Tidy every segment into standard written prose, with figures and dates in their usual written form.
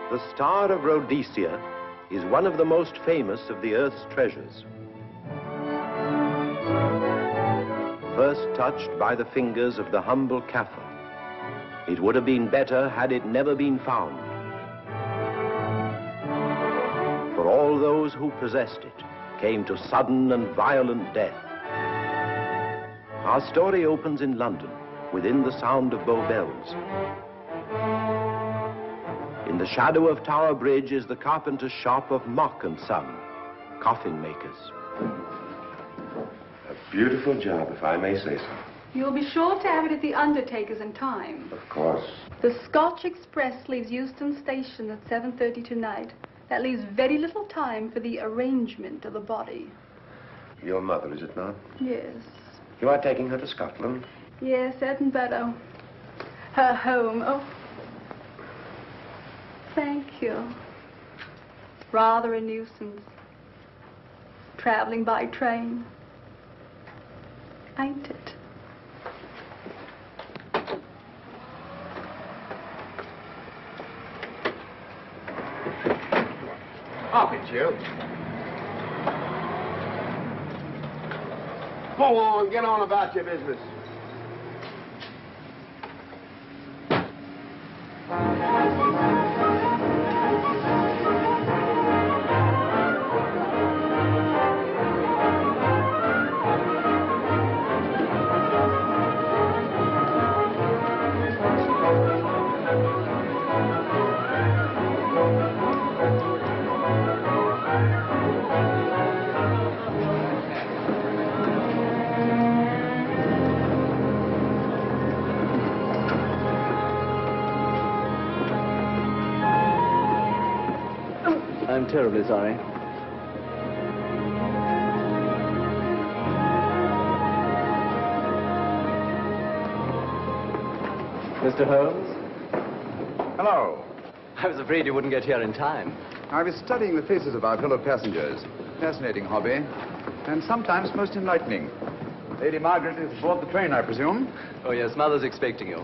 The Star of Rhodesia is one of the most famous of the Earth's treasures. First touched by the fingers of the humble Kaffir, it would have been better had it never been found. For all those who possessed it came to sudden and violent death. Our story opens in London, within the sound of Bow Bells. In the shadow of Tower Bridge is the carpenter's shop of Mock and Son, coffin makers. A beautiful job, if I may say so. You'll be sure to have it at the undertaker's in time. Of course. The Scotch Express leaves Euston Station at 7:30 tonight. That leaves very little time for the arrangement of the body. Your mother, is it not? Yes. You are taking her to Scotland? Yes, Edinburgh. Her home. Oh. Thank you. Rather a nuisance. Traveling by train. Ain't it? Off it, you. Go on, get on about your business. I'm terribly sorry. Mr. Holmes? Hello. I was afraid you wouldn't get here in time. I was studying the faces of our fellow passengers. Fascinating hobby, and sometimes most enlightening. Lady Margaret is aboard the train, I presume? Oh, yes, Mother's expecting you.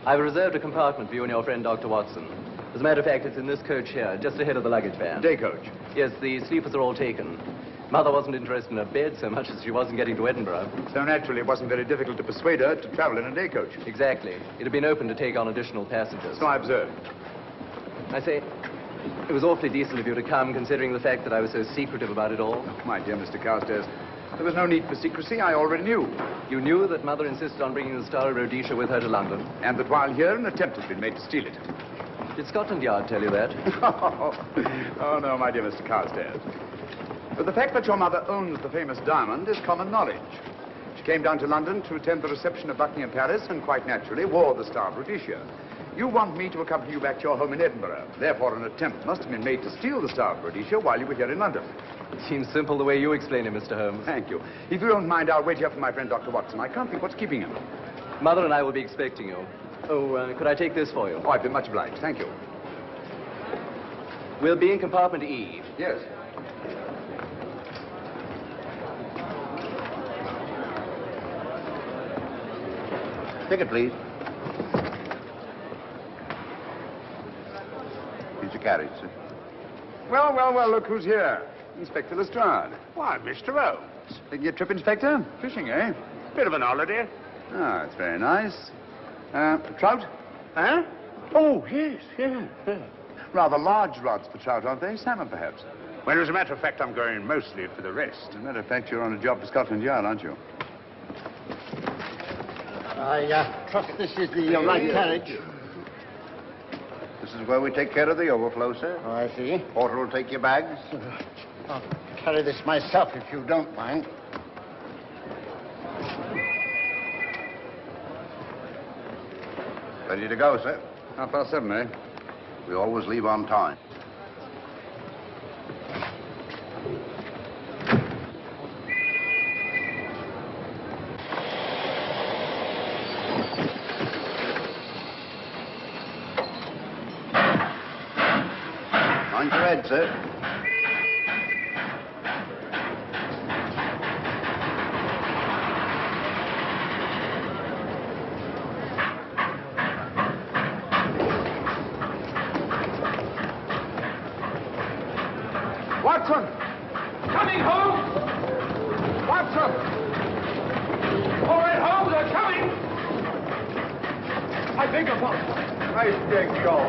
I've reserved a compartment for you and your friend, Dr. Watson. As a matter of fact, it's in this coach here, just ahead of the luggage van. Day coach? Yes, the sleepers are all taken. Mother wasn't interested in her bed so much as she wasn't getting to Edinburgh. So naturally, it wasn't very difficult to persuade her to travel in a day coach. Exactly. It had been open to take on additional passengers. So I observed. I say, it was awfully decent of you to come, considering the fact that I was so secretive about it all. Oh, my dear Mr. Carstairs, there was no need for secrecy. I already knew. You knew that Mother insisted on bringing the Star of Rhodesia with her to London? And that while here, an attempt has been made to steal it. Did Scotland Yard tell you that? Oh, no, my dear Mr. Carstairs. But the fact that your mother owns the famous diamond is common knowledge. She came down to London to attend the reception of Buckingham Palace and quite naturally wore the Star of Rhodesia. You want me to accompany you back to your home in Edinburgh. Therefore, an attempt must have been made to steal the Star of Rhodesia while you were here in London. It seems simple the way you explain it, Mr. Holmes. Thank you. If you don't mind, I'll wait here for my friend Dr. Watson. I can't think what's keeping him. Mother and I will be expecting you. Oh, could I take this for you? Oh, I'd be much obliged. Thank you. We'll be in compartment E. Yes. Ticket, please. Here's your carriage, sir. Well, well, well, look who's here. Inspector Lestrade. Why, Mr. Holmes. Taking your trip, Inspector? Fishing, eh? Bit of an holiday. Ah, it's very nice. Trout? Huh? Oh, yes, yeah. Rather large rods for trout, aren't they? Salmon, perhaps? Well, as a matter of fact, I'm going mostly for the rest. As a matter of fact, you're on a job for Scotland Yard, aren't you? I trust this is the right carriage. This is where we take care of the overflow, sir. Oh, I see. Porter will take your bags. I'll carry this myself if you don't mind. Ready to go, sir. 7:30, eh? We always leave on time. Mind your head, sir. Watson! Coming, Holmes! Watson! All right, Holmes, they're coming! I beg your pardon. Nice big show.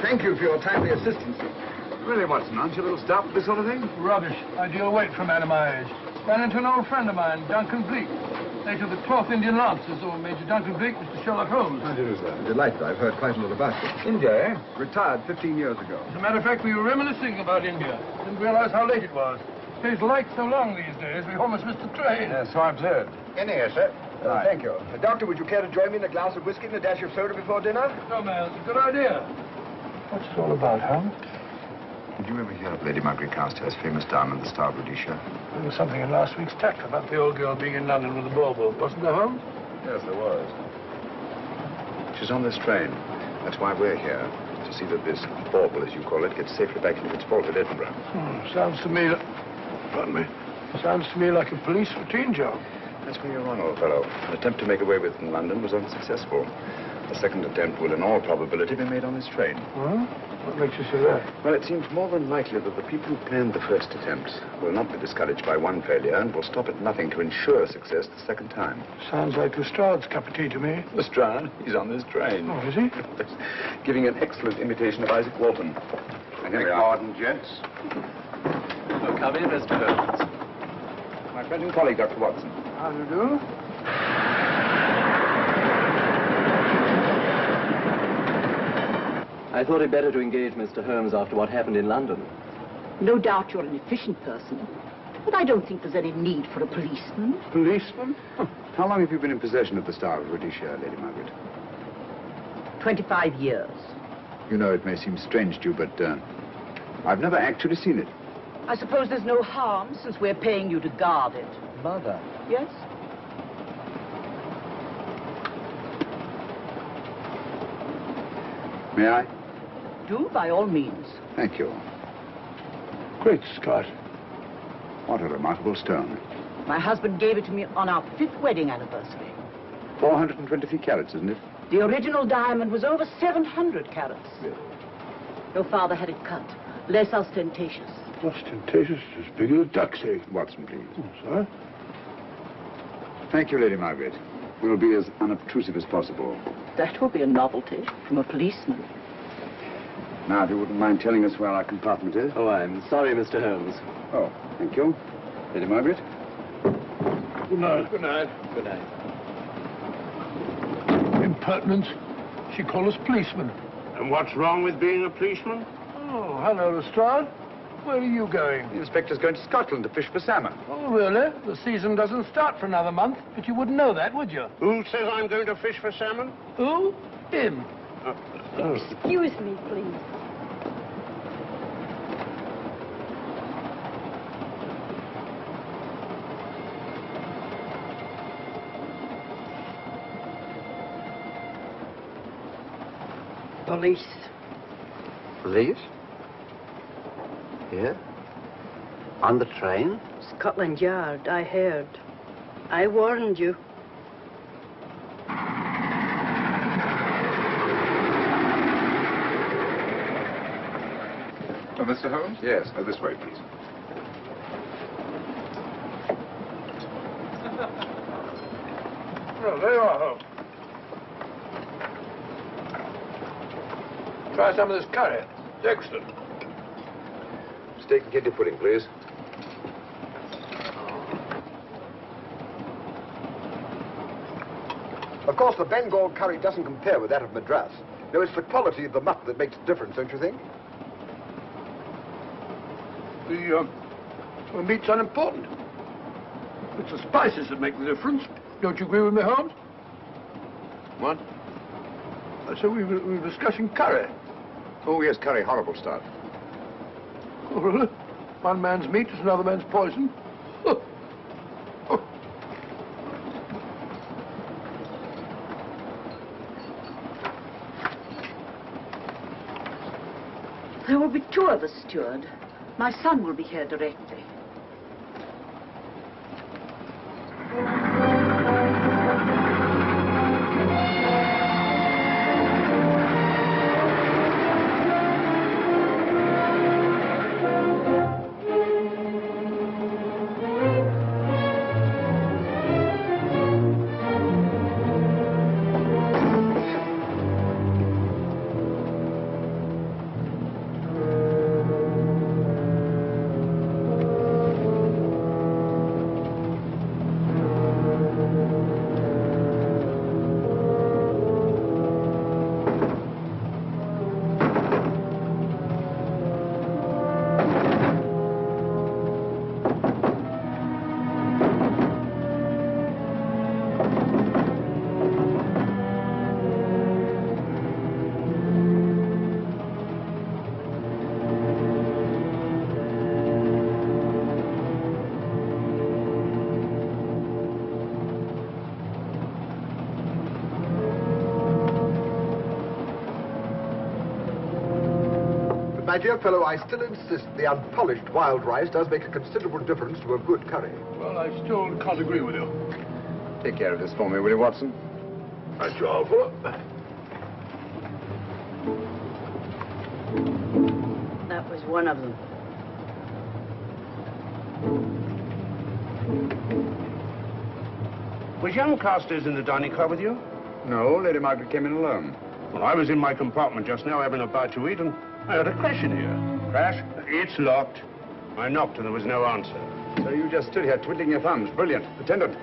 Thank you for your timely assistance. Really, Watson, aren't you a little stout for this sort of thing? Rubbish. Ideal weight for a man of my age. Ran into an old friend of mine, Duncan Bleak. Late of the 12th Indian Lancers, or Major Duncan Bleak, Mr. Sherlock Holmes. How do you do, sir? Delighted. I've heard quite a lot about you. India, eh? Retired 15 years ago. As a matter of fact, we were reminiscing about India. Didn't realize how late it was. Stays light so long these days, we almost missed the train. Yes, so I've heard. In here, sir. Thank you. Doctor, would you care to join me in a glass of whiskey and a dash of soda before dinner? No, man, it's a good idea. What's it all about, Holmes? Did you ever hear of Lady Margaret Carstairs' famous diamond, the Star of Rhodesia? There was something in last week's text about the old girl being in London with a bauble, wasn't there, Holmes? Yes, there was. She's on this train. That's why we're here, to see that this bauble, as you call it, gets safely back into its vault at Edinburgh. Sounds to me like... Pardon me. Sounds to me like a police routine job. That's where you're wrong, old fellow. An attempt to make away with it in London was unsuccessful. The second attempt will, in all probability, be made on this train. Well, what makes you say that? Well, it seems more than likely that the people who planned the first attempt will not be discouraged by one failure and will stop at nothing to ensure success the second time. Sounds like Lestrade's cup of tea to me. Lestrade? He's on this train. Oh, is he? Giving an excellent imitation of Isaac Walton. And here we are. Pardon, gents. Oh, come in, Mr. Holmes. My friend and colleague, Dr. Watson. How do you do? I thought it better to engage Mr. Holmes after what happened in London. No doubt you're an efficient person, but I don't think there's any need for a policeman. Policeman? How long have you been in possession of the Star of Rhodesia, Lady Margaret? 25 years. You know, it may seem strange to you, but I've never actually seen it. I suppose there's no harm since we're paying you to guard it. Mother. Yes? May I? Do, by all means. Thank you. Great Scott. What a remarkable stone. My husband gave it to me on our 5th wedding anniversary. 423 carats, isn't it? The original diamond was over 700 carats. Yes. Your father had it cut, less ostentatious. Ostentatious, as big as a duck's egg. Watson, please. Oh, sir? Thank you, Lady Margaret. We'll be as unobtrusive as possible. That will be a novelty from a policeman. Now, if you wouldn't mind telling us where our compartment is. Oh, I'm sorry, Mr. Holmes. Oh, thank you. Lady Margaret? Good night. Good night. Good night. Impertinence. She called us policemen. And what's wrong with being a policeman? Oh, hello, Lestrade. Where are you going? The inspector's going to Scotland to fish for salmon. Oh, really? The season doesn't start for another month, but you wouldn't know that, would you? Who says I'm going to fish for salmon? Who? Him. Excuse me, please. Police. Police? Here? On the train? Scotland Yard, I heard. I warned you. Oh, Mr. Holmes? Yes. This way, please. Oh, there you are, Holmes. Try some of this curry. It's excellent. Steak and kidney pudding, please. Of course, the Bengal curry doesn't compare with that of Madras. No, it's the quality of the mutton that makes the difference, don't you think? The meat's unimportant. It's the spices that make the difference. Don't you agree with me, Holmes? What? I said we were discussing curry. Oh, yes, curry, horrible stuff. Oh, really? One man's meat is another man's poison. Oh. Oh. There will be 2 of us, steward. My son will be here directly. my dear fellow, I still insist the unpolished wild rice does make a considerable difference to a good curry. Well, I still can't agree with you. Take care of this for me, will you, Watson? That's your offer. That was one of them. Was young Carstairs in the dining car with you? No, Lady Margaret came in alone. Well, I was in my compartment just now having a bite to eat, and I heard a crash in here. Crash? It's locked. I knocked and there was no answer. So you just stood here twiddling your thumbs. Brilliant. Attendant,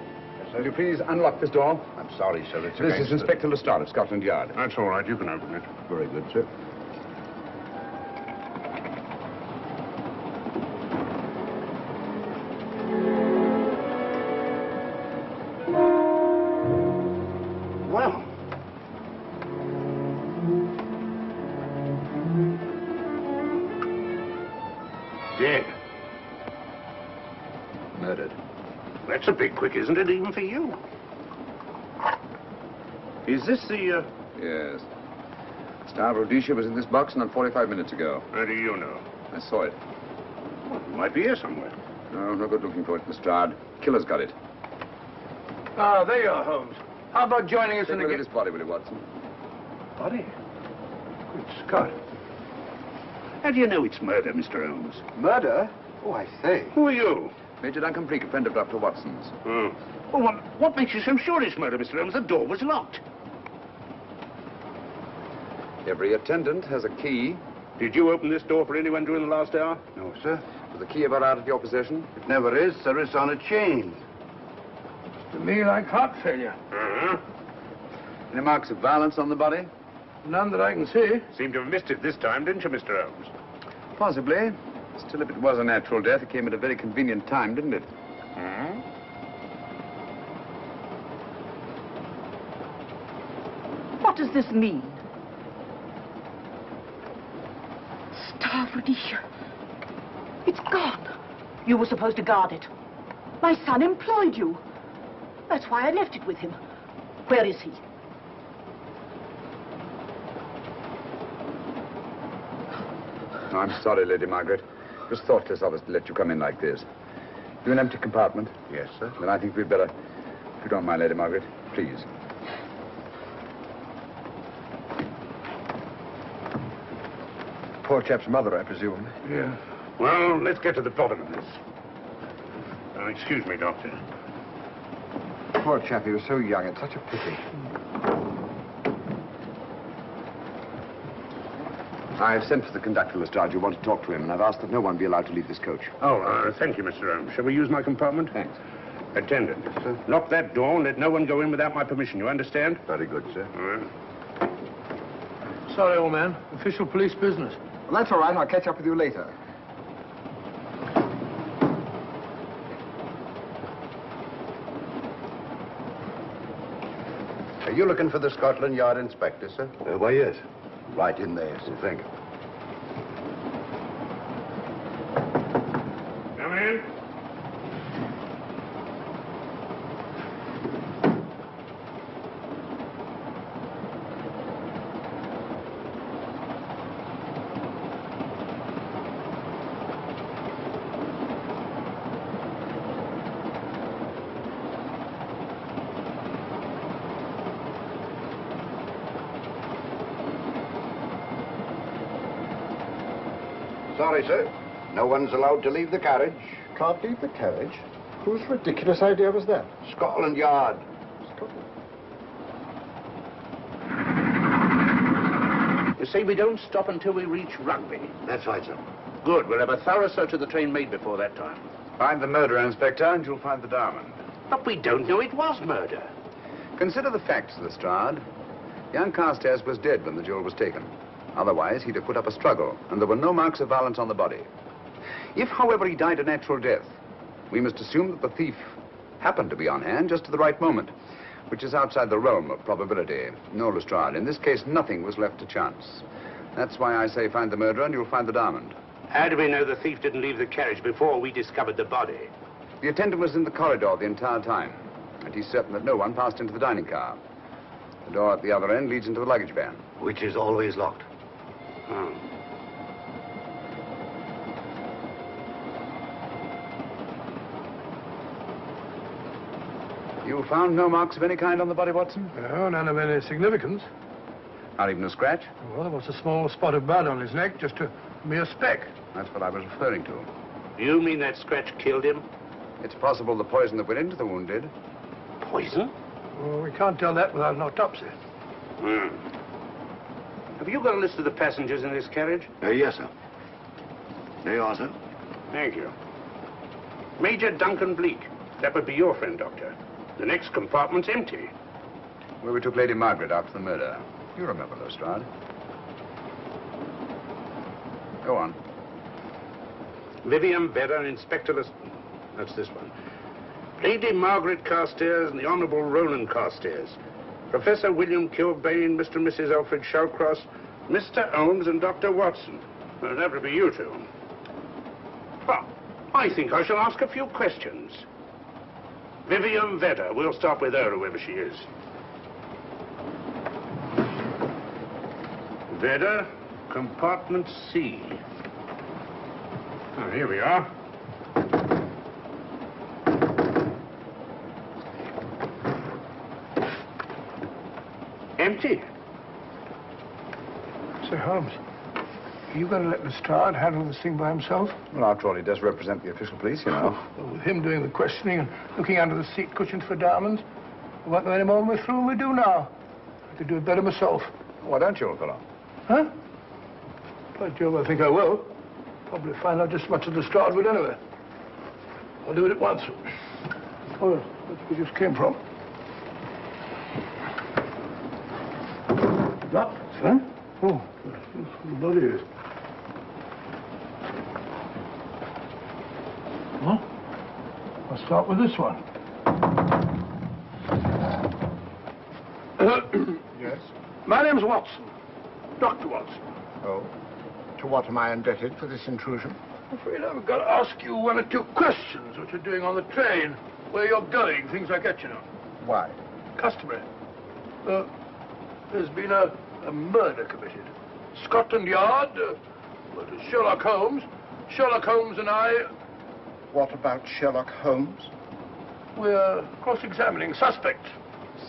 will you please unlock this door? I'm sorry, sir. It's This against is Inspector Lestrade of Scotland Yard. That's all right. You can open it. Very good, sir. Well, Dead. Murdered. That's a bit quick, isn't it, even for you? Is this the, Yes. Star of Rhodesia was in this box not 45 minutes ago. How do you know? I saw it. Well, it might be here somewhere. No, no good looking for it, Lestrade. Killer's got it. Ah, there you are, Holmes. How about joining us Take in a look the... at this body, will you, Watson? Body? Good Scott. How do you know it's murder, Mr. Holmes? Murder? Oh, I say. Who are you? Major Duncan Bleak, a friend of Dr. Watson's. Oh. Well, what makes you so sure it's murder, Mr. Holmes? The door was locked. Every attendant has a key. Did you open this door for anyone during the last hour? no, sir. Was the key ever out of your possession? It never is, sir. It's on a chain. To me, like heart failure. Uh-huh. Any marks of violence on the body? None that I can see. Seemed to have missed it this time, didn't you, Mr. Holmes? Possibly. Still, if it was a natural death, it came at a very convenient time, didn't it? Hmm? What does this mean? Star of Rhodesia. It's gone. You were supposed to guard it. My son employed you. That's why I left it with him. Where is he? No, I'm sorry, Lady Margaret. It was thoughtless of us to let you come in like this. You an empty compartment? Yes, sir. Then I think we'd better, if you don't mind, Lady Margaret, please. Poor chap's mother, I presume. Yeah. Well, let's get to the bottom of this. Excuse me, Doctor. Poor chap, he was so young. It's such a pity. I've sent for the conductor, Lestrade. You want to talk to him, and I've asked that no one be allowed to leave this coach. Oh, thank you, Mr. Holmes. Shall we use my compartment? Thanks. Attendant. Yes, sir. Lock that door and let no one go in without my permission. You understand? Very good, sir. All right. Sorry, old man. Official police business. Well, that's all right. I'll catch up with you later. Are you looking for the Scotland Yard inspector, sir? Why, yes. Right in there, sir. Thank you. Come in. Sorry, sir. No one's allowed to leave the carriage. Can't leave the carriage? Whose ridiculous idea was that? Scotland Yard. You see, we don't stop until we reach Rugby. That's right, sir. Good. We'll have a thorough search of the train made before that time. Find the murderer, Inspector, and you'll find the diamond. But we don't know it was murder. Consider the facts, Lestrade. Young Carstairs was dead when the jewel was taken. Otherwise, he'd have put up a struggle, and there were no marks of violence on the body. If, however, he died a natural death, we must assume that the thief happened to be on hand just at the right moment, which is outside the realm of probability. No, Lestrade, in this case, nothing was left to chance. That's why I say find the murderer and you'll find the diamond. How do we know the thief didn't leave the carriage before we discovered the body? The attendant was in the corridor the entire time, and he's certain that no one passed into the dining car. The door at the other end leads into the luggage van. Which is always locked. Oh. You found no marks of any kind on the body, Watson? No, none of any significance. Not even a scratch? Well, there was a small spot of blood on his neck, just a mere speck. That's what I was referring to. You mean that scratch killed him? It's possible the poison that went into the wound did. Poison? Well, we can't tell that without an autopsy. Hmm. Have you got a list of the passengers in this carriage? Yes, sir. There you are, sir. Thank you. Major Duncan Bleak. That would be your friend, Doctor. The next compartment's empty. Where we took Lady Margaret after the murder. You remember, Lestrade. Go on. Vivian Vedder, Inspector That's this one. Lady Margaret Carstairs and the Honourable Roland Carstairs. Professor William Kilbane, Mr. and Mrs. Alfred Shawcross, Mr. Holmes and Dr. Watson. Well, that would be you two. Well, I think I shall ask a few questions. Vivian Vedder. We'll start with her, whoever she is. Vedder, compartment C. Oh, here we are. Empty. Sir Holmes, are you going to let Lestrade handle this thing by himself? Well, after all, he does represent the official police, you know. Well, with him doing the questioning and looking under the seat cushions for diamonds, we won't know any more when we're through than we do now. I could do it better myself. Why don't you, old fellow? Huh? By Jove, I think I will. Probably find out just as much as Lestrade would anyway. I'll do it at once. Oh, that's where we just came from. That, huh? Oh, the body is. Huh? I'll start with this one. Yes? My name's Watson. Dr. Watson. Oh. To what am I indebted for this intrusion? I'm afraid I've got to ask you one or two questions, what you're doing on the train, where you're going, things like that, you know. Why? Customary. There's been a murder committed. Scotland Yard, Sherlock Holmes. Sherlock Holmes and I... What about Sherlock Holmes? We're cross-examining suspects.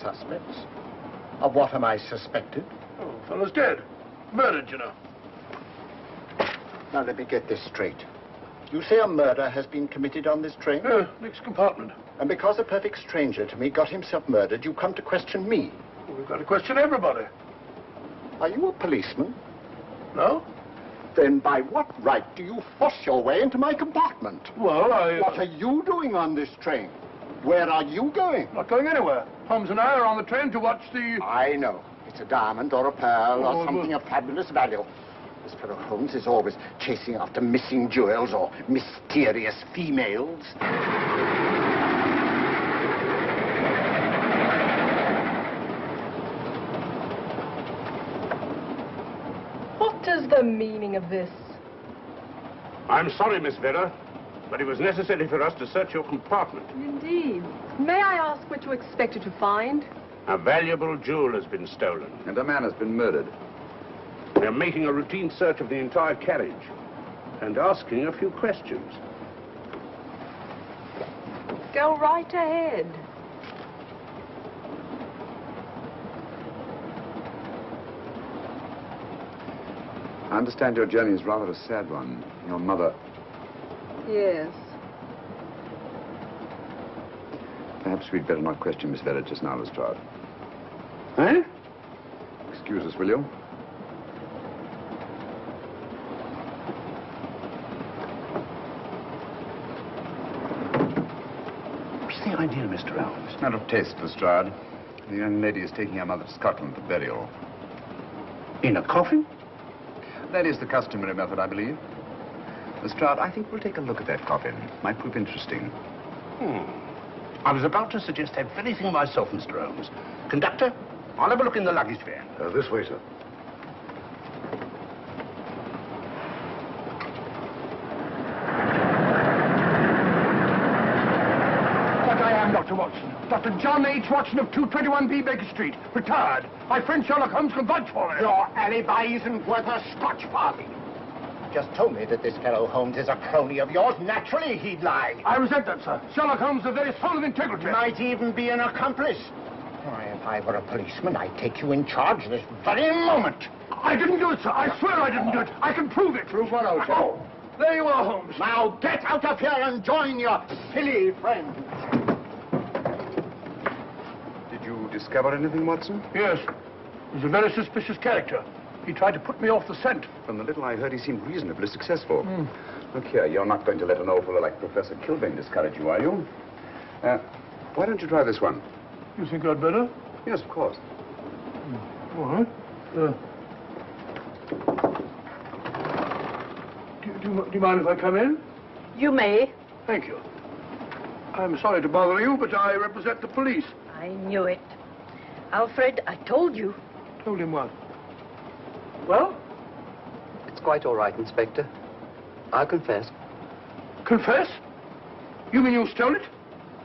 Suspects? Of what am I suspected? Oh, the fellow's dead. Murdered, you know. Now, let me get this straight. You say a murder has been committed on this train? Next compartment. And because a perfect stranger to me got himself murdered, you come to question me? Well, we've got to question everybody. Are you a policeman? No? Then by what right do you force your way into my compartment? Well, What are you doing on this train? Where are you going? Not going anywhere. Holmes and I are on the train to watch the... I know. It's a diamond or a pearl or something of fabulous value. This fellow Holmes is always chasing after missing jewels or mysterious females. What is the meaning of this? I'm sorry, Miss Vedder, but it was necessary for us to search your compartment. Indeed. May I ask what you expected to find? A valuable jewel has been stolen. And a man has been murdered. We're making a routine search of the entire carriage and asking a few questions. Go right ahead. I understand your journey is rather a sad one. Your mother... Yes. Perhaps we'd better not question Miss Vedder just now, Lestrade. Eh? Excuse us, will you? What's the idea, Mr. Holmes? It's a matter of taste, Lestrade. The young lady is taking her mother to Scotland for burial. In a coffin? That is the customary method, I believe. Lestrade, I think we'll take a look at that coffin. Might prove interesting. I was about to suggest that very thing myself, Mr. Holmes. Conductor, I'll have a look in the luggage van. This way, sir. But I am Dr. Watson. Dr. John H. Watson of 221B Baker Street. Retired. My friend Sherlock Holmes can vouch for me. Your alibi isn't worth a Scotch farthing. just told me that this fellow Holmes is a crony of yours. Naturally, he'd lie. I resent that, sir. Sherlock Holmes is a very soul of integrity. Might even be an accomplice. Why, if I were a policeman, I'd take you in charge this very moment. I didn't do it, sir. I swear I didn't do it. I can prove it. Prove what, old chap? Oh, there you are, Holmes. Now get out of here and join your silly friends. Did you discover anything, Watson? Yes. He's a very suspicious character. He tried to put me off the scent. From the little I heard, he seemed reasonably successful. Look here, you're not going to let an old fellow like Professor Kilbane discourage you, are you? Why don't you try this one? You think I'd better? Yes, of course. All right. Do you mind if I come in? You may. Thank you. I'm sorry to bother you, but I represent the police. I knew it. Alfred, I told you. Told him what? Well? It's quite all right, Inspector. I'll confess. Confess? You mean you stole it?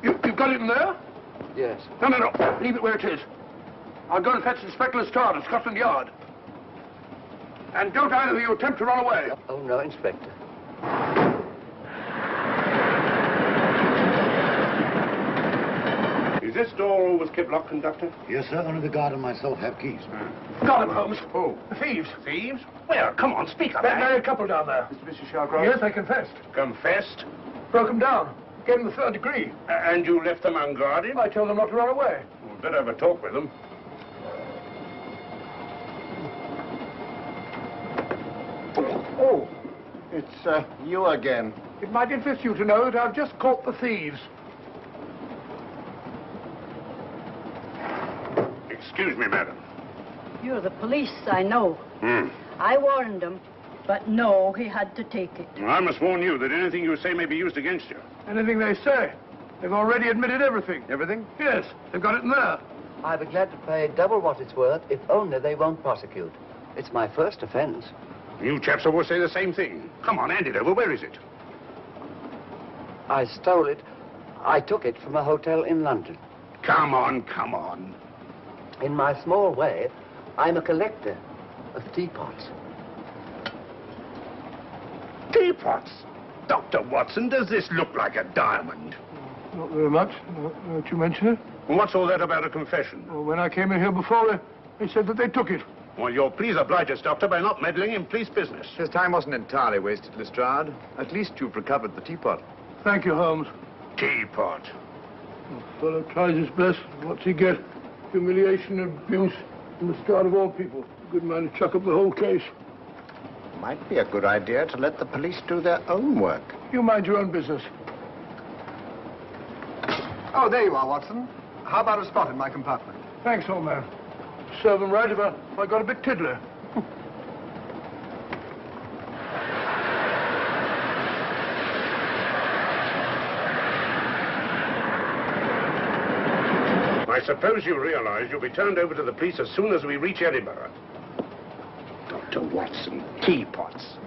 You've got it in there? Yes. No. Leave it where it is. I'll go and fetch Inspector Lestrade at Scotland Yard. And don't either of you attempt to run away. Oh, no, Inspector. Is this door always kept locked, Conductor? Yes, sir. Only the guard and myself have keys. Got him, Holmes. Oh. The thieves. Thieves? Where? Come on, speak up. That married couple down there. Mr. Sherlock? Yes, they confessed. Confessed? Broke them down. Gave them the 3rd degree. And you left them unguarded? I told them not to run away. We'd better have a talk with them. Oh, it's you again. It might interest you to know that I've just caught the thieves. Excuse me, madam. You're the police, I know. I warned him, but no, he had to take it. Well, I must warn you that anything you say may be used against you. Anything they say. They've already admitted everything. Everything? Yes, they've got it in there. I'd be glad to pay double what it's worth if only they won't prosecute. It's my first offense. You chaps always say the same thing. Come on, hand it over. Where is it? I stole it. I took it from a hotel in London. Come on. In my small way, I'm a collector of teapots. Teapots? Dr. Watson, does this look like a diamond? Not very much, now that you mention it. And what's all that about a confession? Well, when I came in here before, they said that they took it. Well, you'll please oblige us, Doctor, by not meddling in police business. His time wasn't entirely wasted, Lestrade. At least you've recovered the teapot. Thank you, Holmes. Teapot. The fellow tries his best. What's he get? Humiliation and abuse from the start of all people. A good man to chuck up the whole case. Might be a good idea to let the police do their own work. You mind your own business. Oh, there you are, Watson. How about a spot in my compartment? Thanks, old man. Serve them right if I got a bit tiddler. I suppose you realize you'll be turned over to the police as soon as we reach Edinburgh. Dr. Watson, teapots.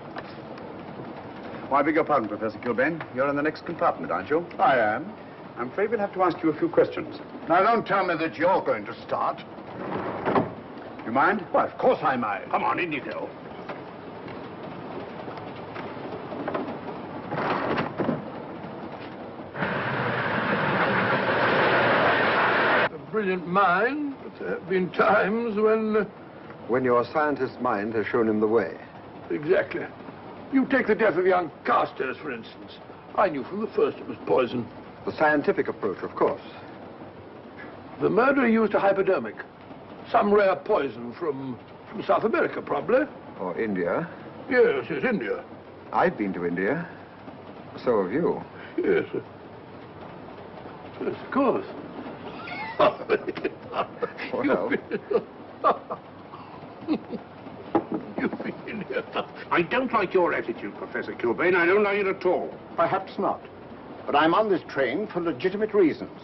Oh, I beg your pardon, Professor Kilbane. You're in the next compartment, aren't you? I am. I'm afraid we'll have to ask you a few questions. Now, don't tell me that you're going to start. You mind? Why, of course I mind. Come on, in you go. A brilliant mind, but there have been times when... When your scientist's mind has shown him the way. Exactly. You take the death of young Carstairs, for instance. I knew from the first it was poison. The scientific approach, of course. The murderer used a hypodermic. Some rare poison from South America, probably. Or India. Yes, India. I've been to India. So have you. Yes. Yes, of course. Well. You've been in here. I don't like your attitude, Professor Kilbane. I don't like it at all. Perhaps not. But I'm on this train for legitimate reasons.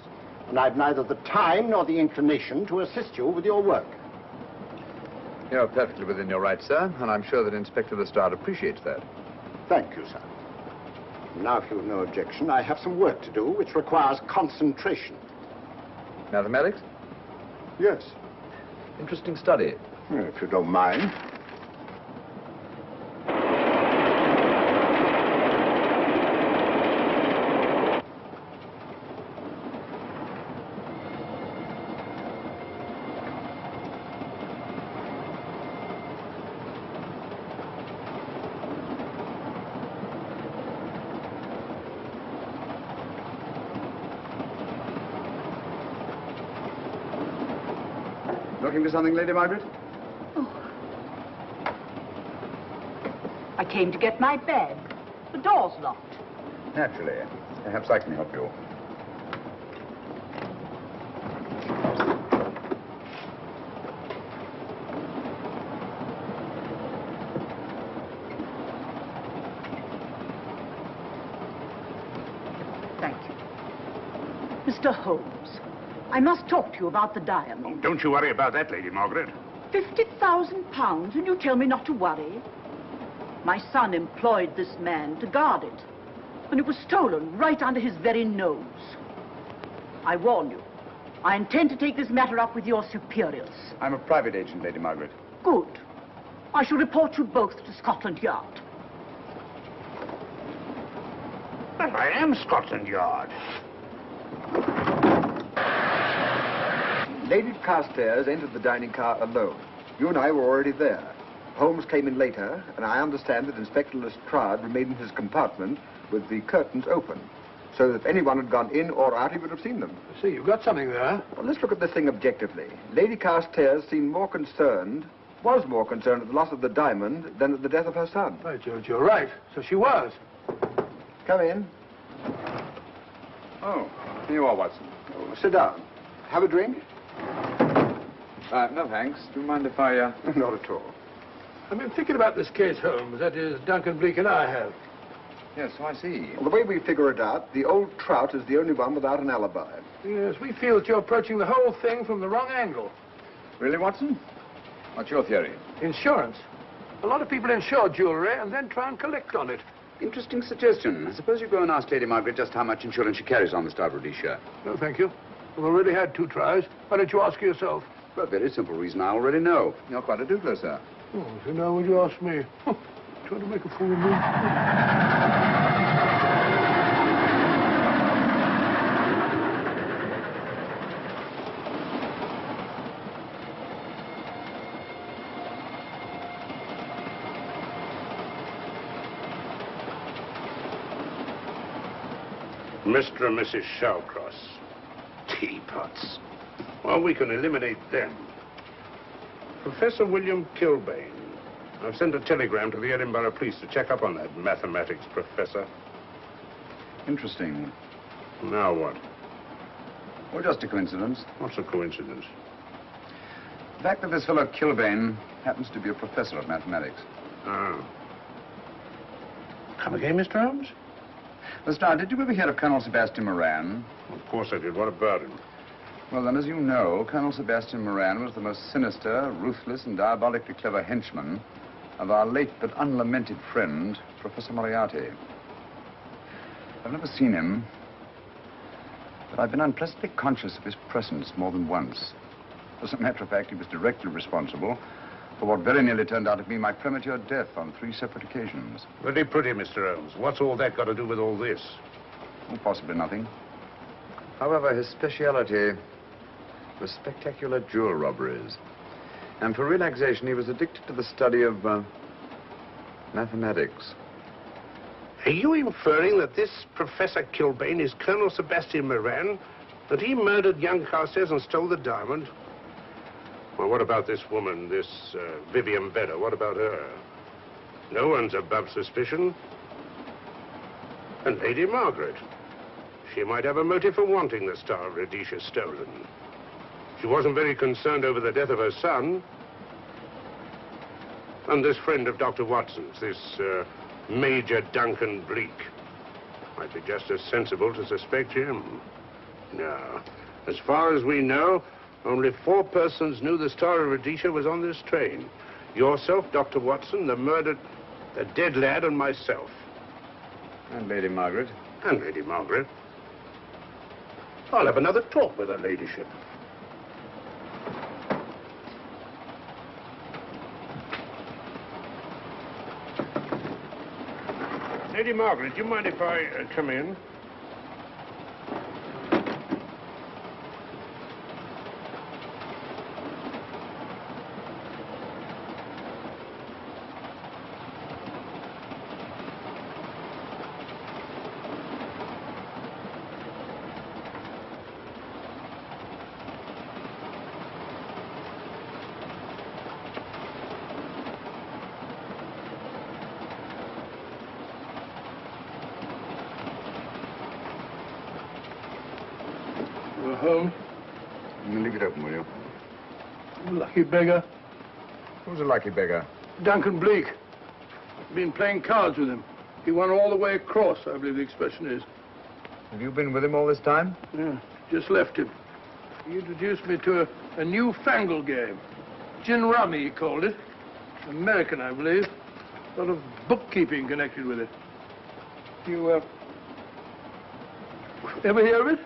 And I've neither the time nor the inclination to assist you with your work. You're perfectly within your rights, sir, and I'm sure that Inspector Lestrade appreciates that. Thank you, sir. Now, if you've no objection, I have some work to do which requires concentration. Mathematics? Yes. Interesting study. If you don't mind. Looking for something, Lady Margaret? I came to get my bag. The door's locked. Naturally. Perhaps I can help you. Thank you. Mr. Holmes, I must talk to you about the diamond. Oh, don't you worry about that, Lady Margaret. £50,000, and you tell me not to worry? My son employed this man to guard it, and it was stolen right under his very nose. I warn you, I intend to take this matter up with your superiors. I'm a private agent, Lady Margaret. Good. I shall report you both to Scotland Yard. Well, I am Scotland Yard. Lady Carstairs entered the dining car alone. You and I were already there. Holmes came in later, and I understand that Inspector Lestrade remained in his compartment with the curtains open, so that if anyone had gone in or out, he would have seen them. See, you've got something there. Well, let's look at this thing objectively. Lady Carstairs seemed more concerned at the loss of the diamond than at the death of her son. Right, George, you're right. So she was. Come in. Oh, here you are, Watson. Oh, sit down. Have a drink? No, thanks. Do you mind if I, Not at all. I've been thinking about this case, Holmes. That is, Duncan Bleak and I have. Yes, so I see. Well, the way we figure it out, the old trout is the only one without an alibi. Yes, we feel that you're approaching the whole thing from the wrong angle. Really, Watson? What's your theory? Insurance. A lot of people insure jewelry and then try and collect on it. Interesting suggestion. I suppose you go and ask Lady Margaret just how much insurance she carries on the Star of Rhodesia. No, thank you. We've already had 2 tries. Why don't you ask her yourself? For a very simple reason I already know. You're quite a doodler, sir. Oh, so now would you ask me? Trying to make a fool of me. Mr. and Mrs. Shallcross. Teapots. Well, we can eliminate them. Professor William Kilbane. I've sent a telegram to the Edinburgh police to check up on that mathematics professor. Interesting. Now what? Well, just a coincidence. What's a coincidence? The fact that this fellow Kilbane happens to be a professor of mathematics. Ah. Come again, Mr. Holmes? Lestrade, did you ever hear of Colonel Sebastian Moran? Of course I did. What about him? Well, then, as you know, Colonel Sebastian Moran was the most sinister, ruthless, and diabolically clever henchman of our late but unlamented friend, Professor Moriarty. I've never seen him, but I've been unpleasantly conscious of his presence more than once. As a matter of fact, he was directly responsible for what very nearly turned out to be my premature death on 3 separate occasions. Very pretty, Mr. Holmes. What's all that got to do with all this? Oh, possibly nothing. However, his speciality was spectacular jewel robberies. And for relaxation, he was addicted to the study of mathematics. Are you inferring that this Professor Kilbane is Colonel Sebastian Moran? That he murdered young Carstairs and stole the diamond? Well, what about this woman, this Vivian Vedder? What about her? No one's above suspicion. And Lady Margaret. She might have a motive for wanting the Star of Rhodesia stolen. She wasn't very concerned over the death of her son. And this friend of Dr. Watson's, this Major Duncan Bleak, might be just as sensible to suspect him. No. As far as we know, only 4 persons knew the Star of Rhodesia was on this train. Yourself, Dr. Watson, the dead lad, and myself. And Lady Margaret. And Lady Margaret. I'll have another talk with her ladyship. Lady Margaret, do you mind if I come in? Holmes. Leave it open, will you? Lucky beggar. Who's a lucky beggar? Duncan Bleak. Been playing cards with him. He won all the way across, I believe the expression is. Have you been with him all this time? Yeah, just left him. He introduced me to a newfangled game. Gin rummy, he called it. American, I believe. A lot of bookkeeping connected with it. You, ever hear of it?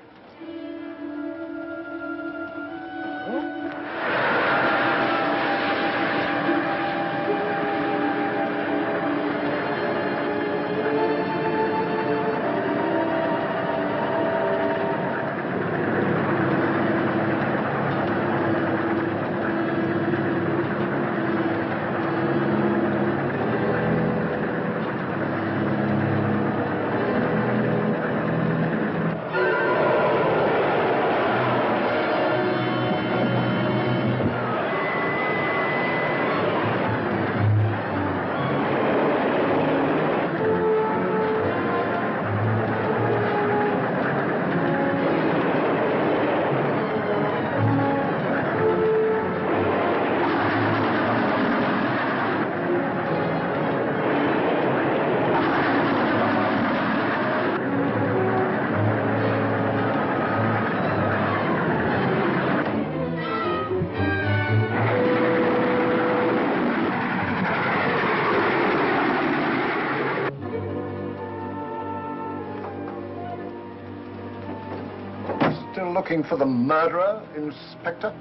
Still looking for the murderer, Inspector?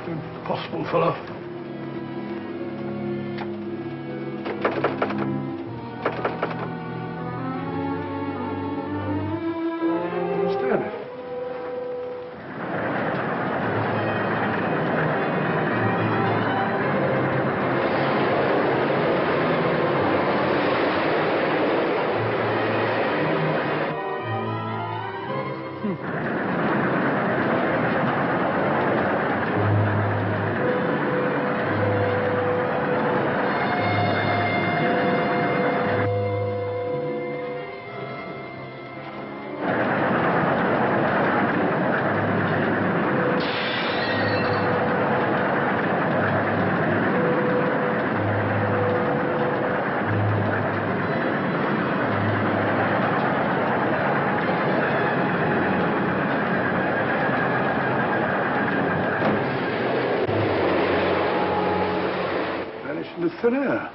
Impossible, fellow. Understand it. Into thin air.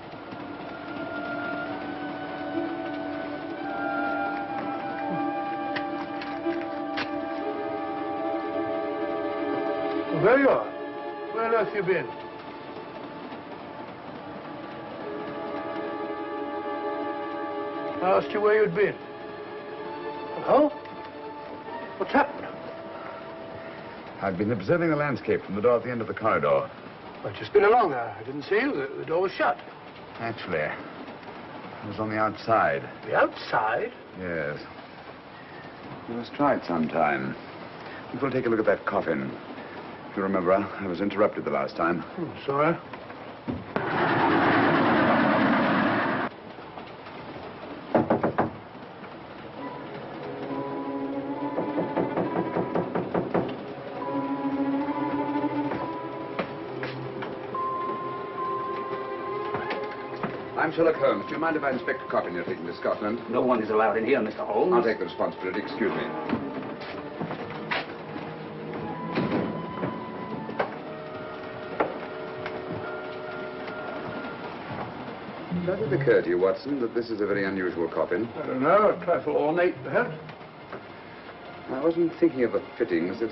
Well, there you are. Where on earth have you been? I asked you where you'd been. Oh? What's happened? I've been observing the landscape from the door at the end of the corridor. I've just been along there. I didn't see you. The door was shut. Actually, I was on the outside. The outside? Yes. We must try it sometime. We'll take a look at that coffin. If you remember, I was interrupted the last time. Sorry. I'm Sherlock Holmes. Do you mind if I inspect a coffin you're taking to Scotland? No one is allowed in here, Mr. Holmes. I'll take the responsibility. Excuse me. Does it occur to you, Watson, that this is a very unusual coffin? I don't know. A trifle ornate, perhaps. I wasn't thinking of the fittings. Do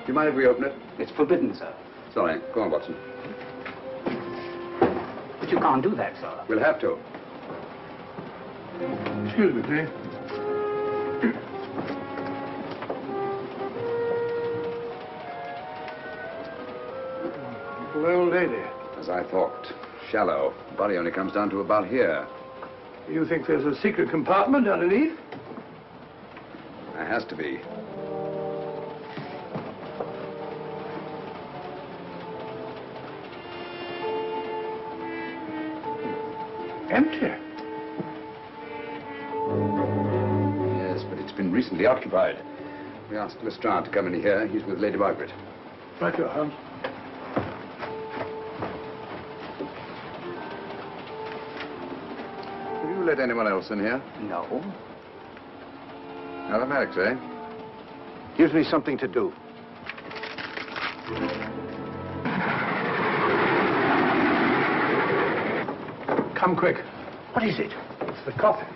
you mind if we open it? It's forbidden, sir. Sorry. Go on, Watson. But you can't do that, sir. We'll have to. Excuse me, please. Little old lady. As I thought. Shallow. Body only comes down to about here. You think there's a secret compartment underneath? There has to be. Empty. Yes, but it's been recently occupied. We asked Lestrade to come in here. He's with Lady Margaret. Right, your Holmes. Have you let anyone else in here? No. Mathematics, eh? Gives me something to do. Come quick. What is it? It's the coffin.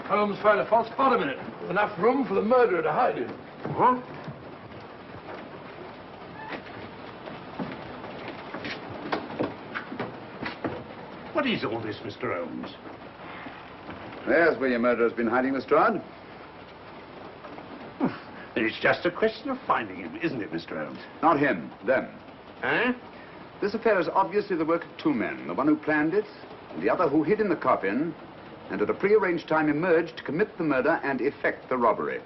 Holmes found a false bottom in it. Enough room for the murderer to hide in. Huh? What is all this, Mr. Holmes? There's where your murderer's been hiding, Lestrade. It's just a question of finding him, isn't it, Mr. Holmes? Not him, them. Eh? This affair is obviously the work of two men, the one who planned it, and the other who hid in the coffin, and at a prearranged time emerged to commit the murder and effect the robbery.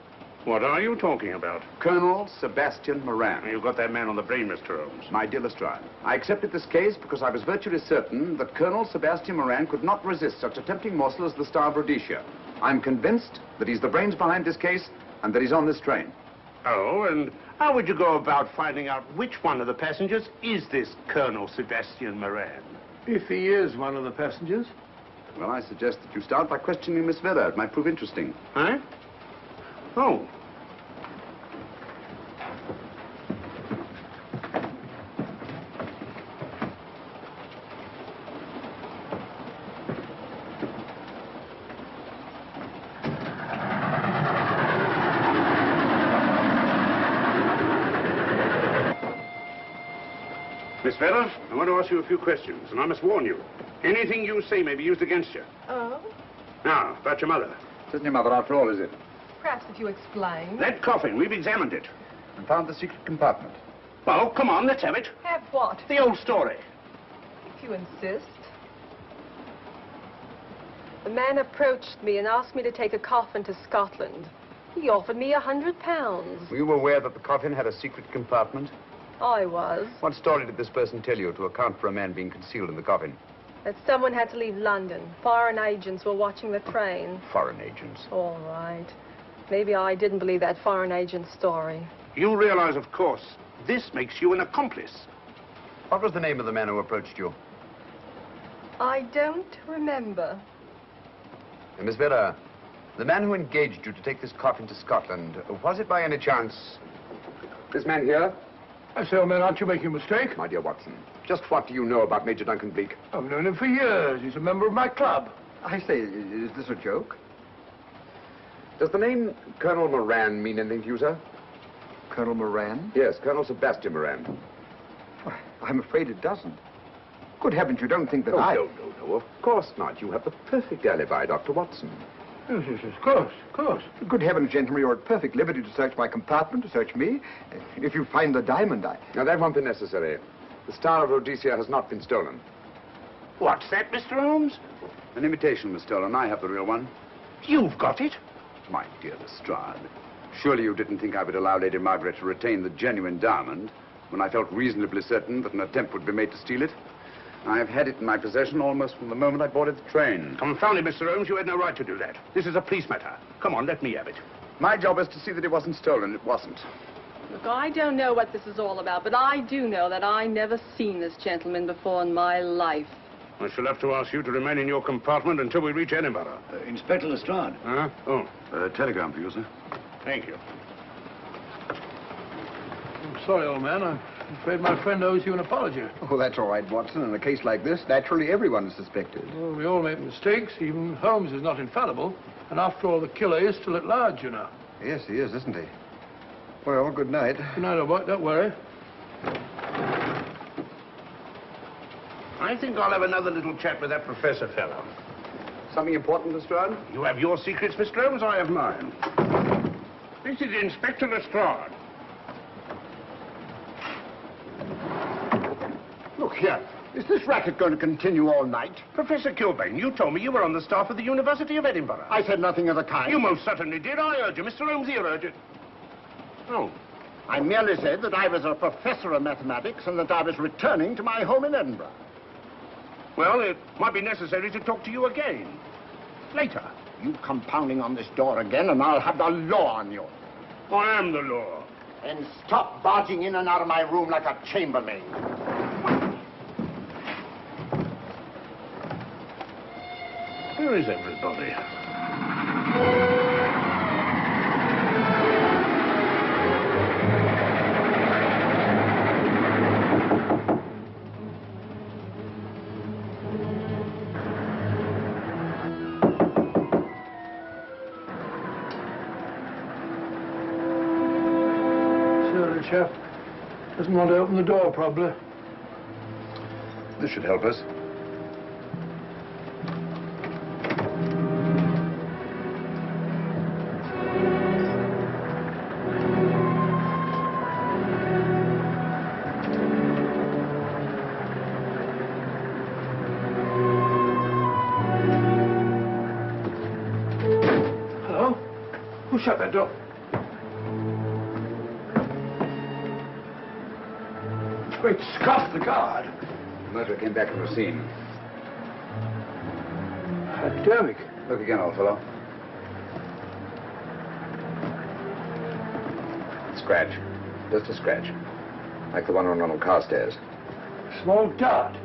What are you talking about? Colonel Sebastian Moran. You've got that man on the brain, Mr. Holmes. My dear Lestrade, I accepted this case because I was virtually certain that Colonel Sebastian Moran could not resist such a tempting morsel as the Star of Rhodesia. I'm convinced that he's the brains behind this case and that he's on this train. Oh, and how would you go about finding out which one of the passengers is this Colonel Sebastian Moran? If he is one of the passengers. Well, I suggest that you start by questioning Miss Vera. It might prove interesting. Huh? Oh. Miss Vera, I want to ask you a few questions, and I must warn you. Anything you say may be used against you. Oh? Now, about your mother. It isn't your mother after all, is it? Perhaps if you explain. That coffin, we've examined it. And found the secret compartment. Well, come on, let's have it. Have what? The old story. If you insist. The man approached me and asked me to take a coffin to Scotland. He offered me £100. Were you aware that the coffin had a secret compartment? I was. What story did this person tell you to account for a man being concealed in the coffin? That someone had to leave London. Foreign agents were watching the train. Foreign agents. All right. Maybe I didn't believe that foreign agent story. You realize, of course, this makes you an accomplice. What was the name of the man who approached you? I don't remember. Miss Vera, the man who engaged you to take this coffin to Scotland, was it by any chance this man here? I say, old man, aren't you making a mistake? My dear Watson, just what do you know about Major Duncan Bleak? I've known him for years. He's a member of my club. I say, is this a joke? Does the name Colonel Moran mean anything to you, sir? Colonel Moran? Yes, Colonel Sebastian Moran. Why, I'm afraid it doesn't. Good heavens, you don't think that No, I... of course not. You have the perfect alibi, Dr. Watson. Yes, yes, of course, of course. Good heavens, gentlemen, you're at perfect liberty to search my compartment, to search me. If you find the diamond, Now, that won't be necessary. The Star of Rhodesia has not been stolen. What's that, Mr. Holmes? An imitation was stolen. I have the real one. You've got it? My dear Lestrade, surely you didn't think I would allow Lady Margaret to retain the genuine diamond when I felt reasonably certain that an attempt would be made to steal it? I have had it in my possession almost from the moment I boarded the train. Confound it, Mr. Holmes, you had no right to do that. This is a police matter. Come on, let me have it. My job is to see that it wasn't stolen. It wasn't. Look, I don't know what this is all about, but I do know that I never seen this gentleman before in my life. I shall have to ask you to remain in your compartment until we reach Edinburgh. Inspector Lestrade. Huh? Oh. Telegram for you, sir. Thank you. I'm sorry, old man. I'm afraid my friend owes you an apology. Oh, that's all right, Watson. In a case like this, naturally everyone is suspected. Well, we all make mistakes. Even Holmes is not infallible. And after all, the killer is still at large, you know. Yes, he is, isn't he? Well, good night. Good night, old boy. Don't worry. I think I'll have another little chat with that professor fellow. Something important, Lestrade? You have your secrets, Mr. Holmes, I have mine. This is Inspector Lestrade. Look here. Is this racket going to continue all night? Professor Kilbane, you told me you were on the staff of the University of Edinburgh. I said nothing of the kind. You most certainly did. I urge you. Mr. Holmes here urged it. Oh. I merely said that I was a professor of mathematics and that I was returning to my home in Edinburgh. Well, it might be necessary to talk to you again. later. You come pounding on this door again, and I'll have the law on you. I am the law. And stop barging in and out of my room like a chambermaid. Where is everybody? Sorry, chap. Doesn't want to open the door, probably. This should help us. Hello? Who shut that door? Great Scott, the guard. The murderer came back from the scene. Hypodermic. Look again, old fellow. Scratch. Just a scratch. Like the one on one of Carstairs. Small dart.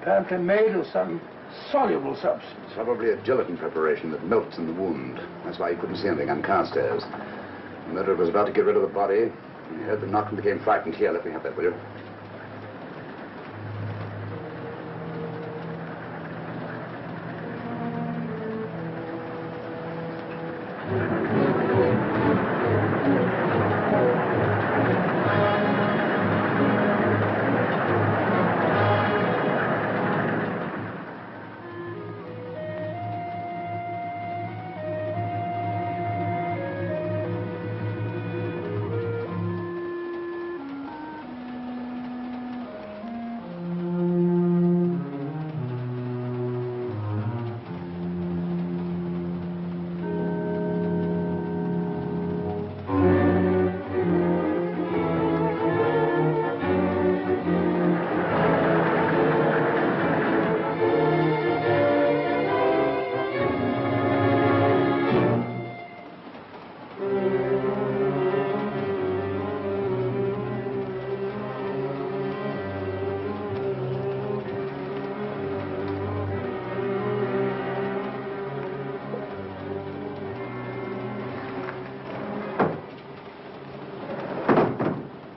Apparently made of some soluble substance. Probably a gelatin preparation that melts in the wound. That's why you couldn't see anything on Carstairs. The murderer was about to get rid of the body. He heard the knock and became frightened. Here, let me have that, will you?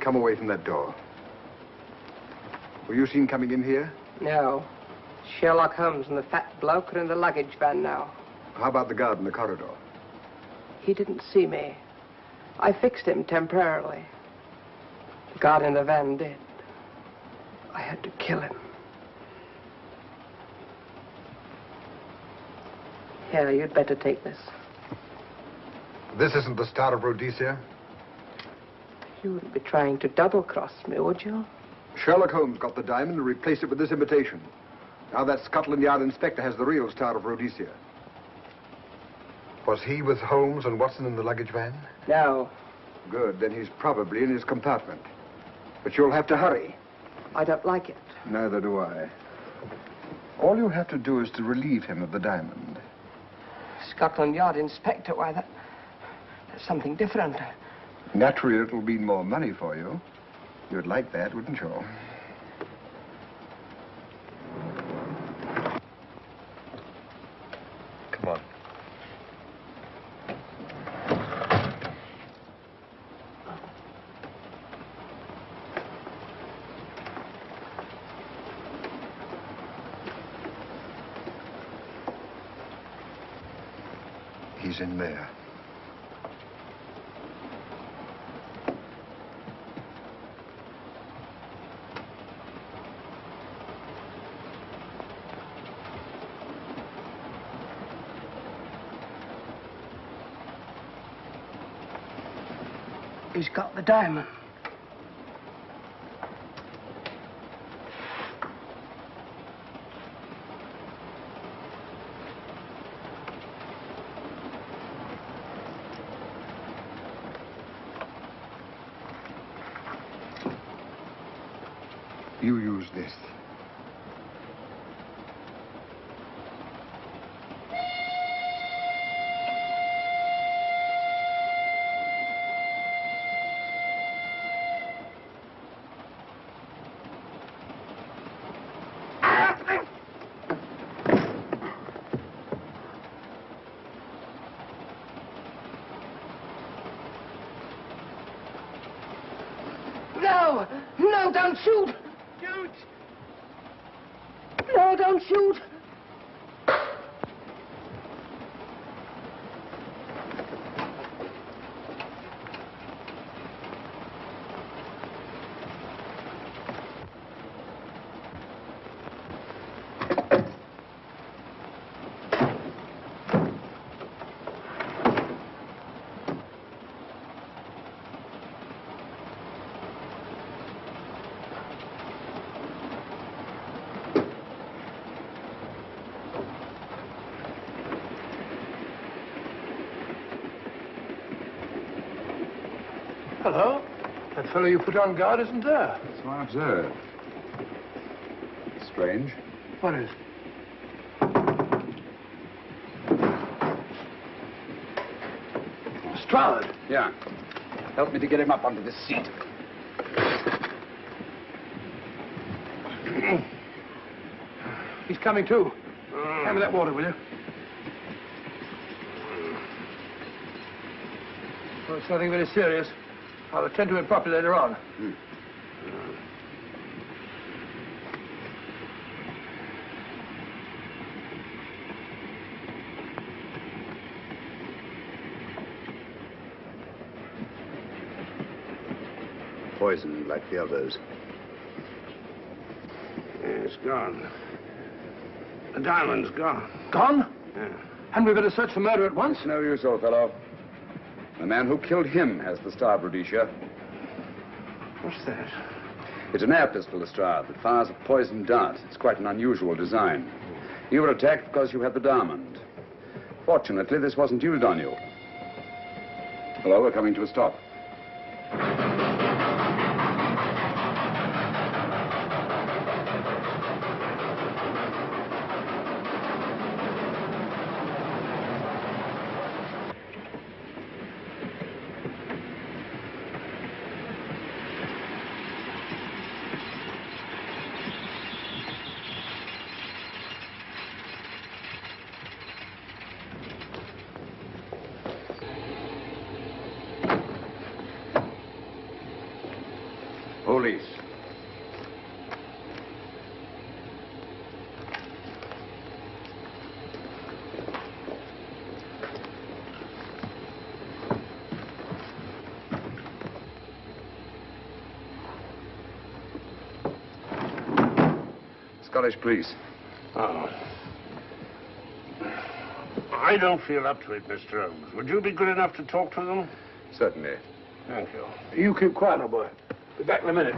Come away from that door. Were you seen coming in here? No. Sherlock Holmes and the fat bloke are in the luggage van now. How about the guard in the corridor? He didn't see me. I fixed him temporarily. The guard in the van did. I had to kill him. Here, you'd better take this. This isn't the Star of Rhodesia? You wouldn't be trying to double-cross me, would you? Sherlock Holmes got the diamond and replaced it with this imitation. Now that Scotland Yard inspector has the real Star of Rhodesia. Was he with Holmes and Watson in the luggage van? No. Good, then he's probably in his compartment. But you'll have to hurry. I don't like it. Neither do I. All you have to do is to relieve him of the diamond. Scotland Yard inspector, why, that's something different. Naturally, it'll mean more money for you. You'd like that, wouldn't you? Come on. He's in there. He's got the diamond. You use this. No! No, don't shoot! Shoot! No, don't shoot! Hello. That fellow you put on guard isn't there. So I observe. Strange. What is? Lestrade. Yeah. Help me to get him up onto this seat. He's coming too. Hand me that water, will you? Well, it's nothing very serious. I'll attend to it properly later on. Poisoned like the others. It's gone. The diamond's gone. Gone? Yeah. Hadn't we better search for murder at once? It's no use, old fellow. The man who killed him has the Star of Rhodesia. What's that? It's an air pistol, Lestrade, that fires a poisoned dart. It's quite an unusual design. You were attacked because you had the diamond. Fortunately, this wasn't used on you. Hello, we're coming to a stop. Police. Scottish police. Oh. I don't feel up to it, Mr. Holmes. Would you be good enough to talk to them? Certainly. Thank you. You keep quiet, old boy. Be back in a minute.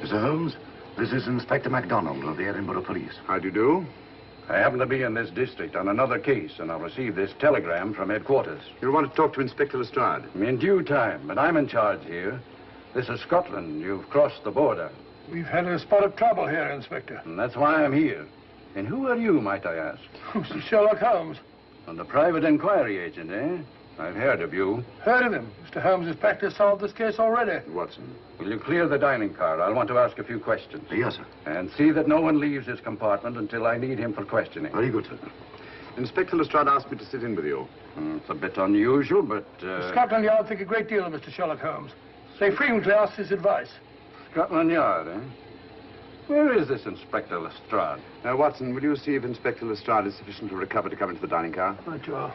Mr. Holmes, this is Inspector MacDonald of the Edinburgh Police. How do you do? I happen to be in this district on another case, and I've received this telegram from headquarters. You'll want to talk to Inspector Lestrade. In due time, but I'm in charge here. This is Scotland. You've crossed the border. We've had a spot of trouble here, Inspector. And that's why I'm here. And who are you, might I ask? Mr. Sherlock Holmes. And the private inquiry agent, eh? I've heard of you. Heard of him. Mr. Holmes has practically solved this case already. Watson. Will you clear the dining car? I'll want to ask a few questions. Yes, sir. And see that no one leaves his compartment until I need him for questioning. Very good, sir. Inspector Lestrade asked me to sit in with you. It's a bit unusual, but... Scotland Yard think a great deal of Mr. Sherlock Holmes. They frequently ask his advice. Scotland Yard, eh? Where is this Inspector Lestrade? Watson, will you see if Inspector Lestrade is sufficiently recovered to come into the dining car? Right, you are.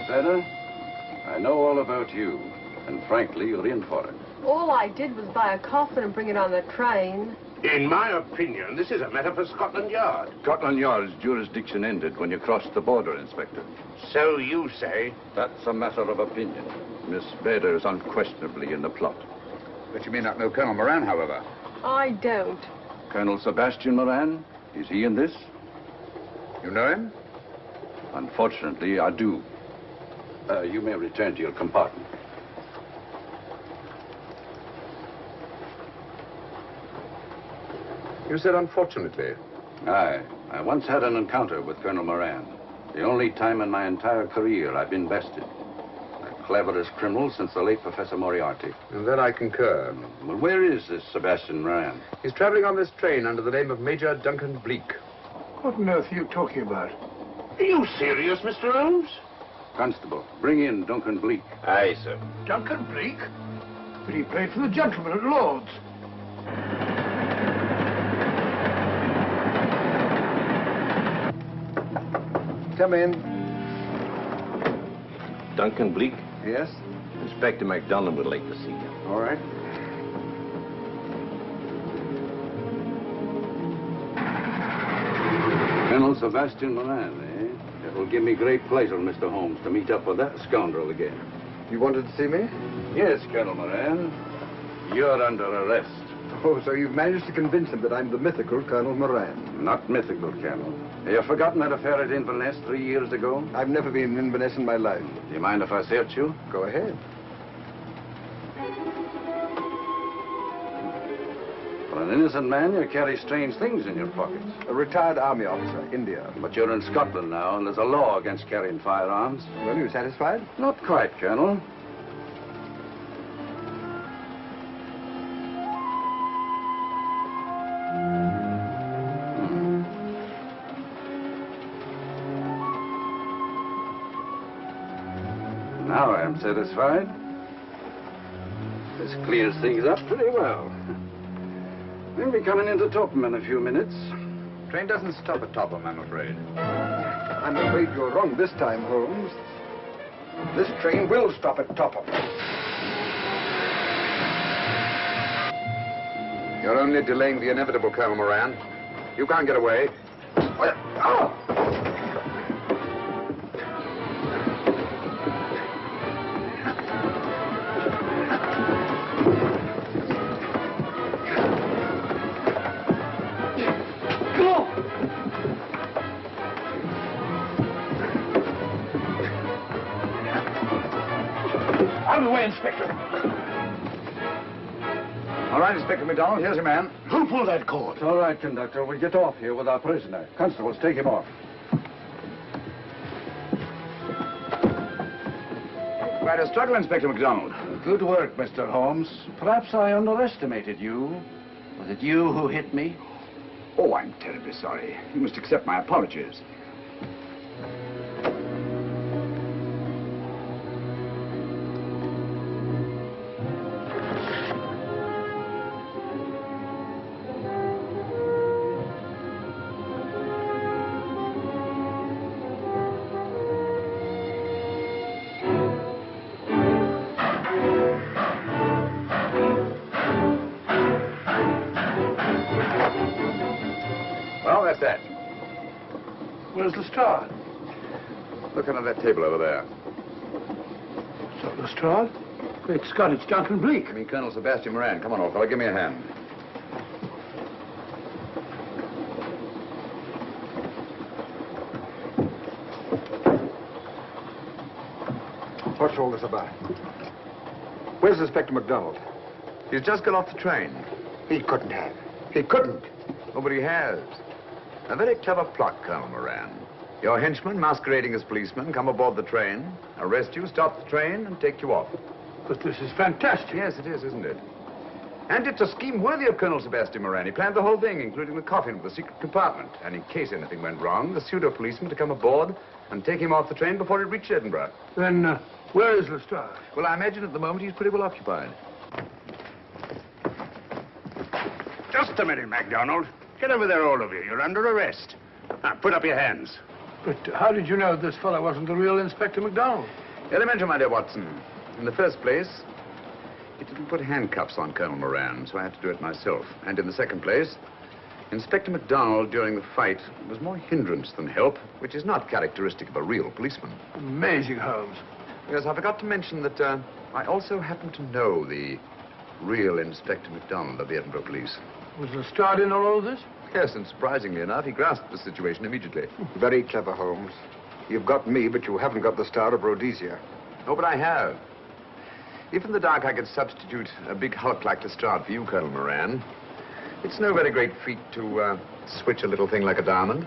Better? I know all about you, and frankly, you're in for it. All I did was buy a coffin and bring it on the train. In my opinion, this is a matter for Scotland Yard. Scotland Yard's jurisdiction ended when you crossed the border, Inspector. So you say? That's a matter of opinion. Miss Bader is unquestionably in the plot. But you may not know Colonel Moran, however. I don't. Colonel Sebastian Moran? Is he in this? You know him? Unfortunately, I do. You may return to your compartment. You said unfortunately. Aye. I once had an encounter with Colonel Moran. The only time in my entire career I've been bested. cleverest criminal since the late Professor Moriarty. And that I concur. Well, where is this Sebastian Moran? He's traveling on this train under the name of Major Duncan Bleak. What on earth are you talking about? Are you serious, Mr. Holmes? Constable, bring in Duncan Bleak. Aye, sir. Duncan Bleak? But he played for the gentleman at Lord's. Come in. Duncan Bleak? Yes? Inspector MacDonald would like to see you. All right. Colonel Sebastian Moran, eh? It will give me great pleasure, Mr. Holmes, to meet up with that scoundrel again. You wanted to see me? Yes, Colonel Moran. You're under arrest. Oh, so you've managed to convince him that I'm the mythical Colonel Moran. Not mythical, Colonel. Have you forgotten that affair at Inverness 3 years ago? I've never been in Inverness in my life. Do you mind if I search you? Go ahead. For an innocent man, you carry strange things in your pockets. A retired army officer, India. But you're in Scotland now, and there's a law against carrying firearms. Well, are you satisfied? Not quite, Colonel. Now I am satisfied. This clears things up pretty well. We'll be coming into Topham in a few minutes. Train doesn't stop at Topham, I'm afraid. I'm afraid you're wrong this time, Holmes. This train will stop at Topham. You're only delaying the inevitable, Colonel Moran. You can't get away. Oh! Out of the way, Inspector. All right, Inspector MacDonald, here's your man. Who pulled that cord? It's all right, conductor. We'll get off here with our prisoner. Constables, take him off. Quite a struggle, Inspector MacDonald. Good work, Mr. Holmes. Perhaps I underestimated you. Was it you who hit me? Oh, I'm terribly sorry. You must accept my apologies. Well, that's that. Where's the Star? Look under that table over there. It's not the Star. Great Scott, it's Duncan Bleak. I mean, Colonel Sebastian Moran. Come on, old fellow, give me a hand. What's all this about? Where's Inspector MacDonald? He's just got off the train. He couldn't have. He couldn't. Oh, but he has. A very clever plot, Colonel Moran. Your henchmen, masquerading as policemen, come aboard the train, arrest you, stop the train, and take you off. But this is fantastic. Yes, it is, isn't it? And it's a scheme worthy of Colonel Sebastian Moran. He planned the whole thing, including the coffin with the secret compartment. And in case anything went wrong, the pseudo-policeman to come aboard and take him off the train before it reached Edinburgh. Then, where is Lestrade? Well, I imagine at the moment he's pretty well occupied. Just a minute, MacDonald. Get over there, all of you. You're under arrest. Now, put up your hands. But how did you know this fellow wasn't the real Inspector MacDonald? Elementary, my dear Watson. In the first place, he didn't put handcuffs on Colonel Moran, so I had to do it myself. And in the second place, Inspector MacDonald, during the fight, was more hindrance than help, which is not characteristic of a real policeman. Amazing, Holmes. Yes, I forgot to mention that I also happen to know the real Inspector MacDonald of the Edinburgh Police. Was Lestrade in on all of this? Yes, and surprisingly enough, he grasped the situation immediately. Very clever, Holmes. You've got me, but you haven't got the Star of Rhodesia. Oh, but I have. If in the dark I could substitute a big hulk like Lestrade for you, Colonel Moran, it's no very great feat to switch a little thing like a diamond.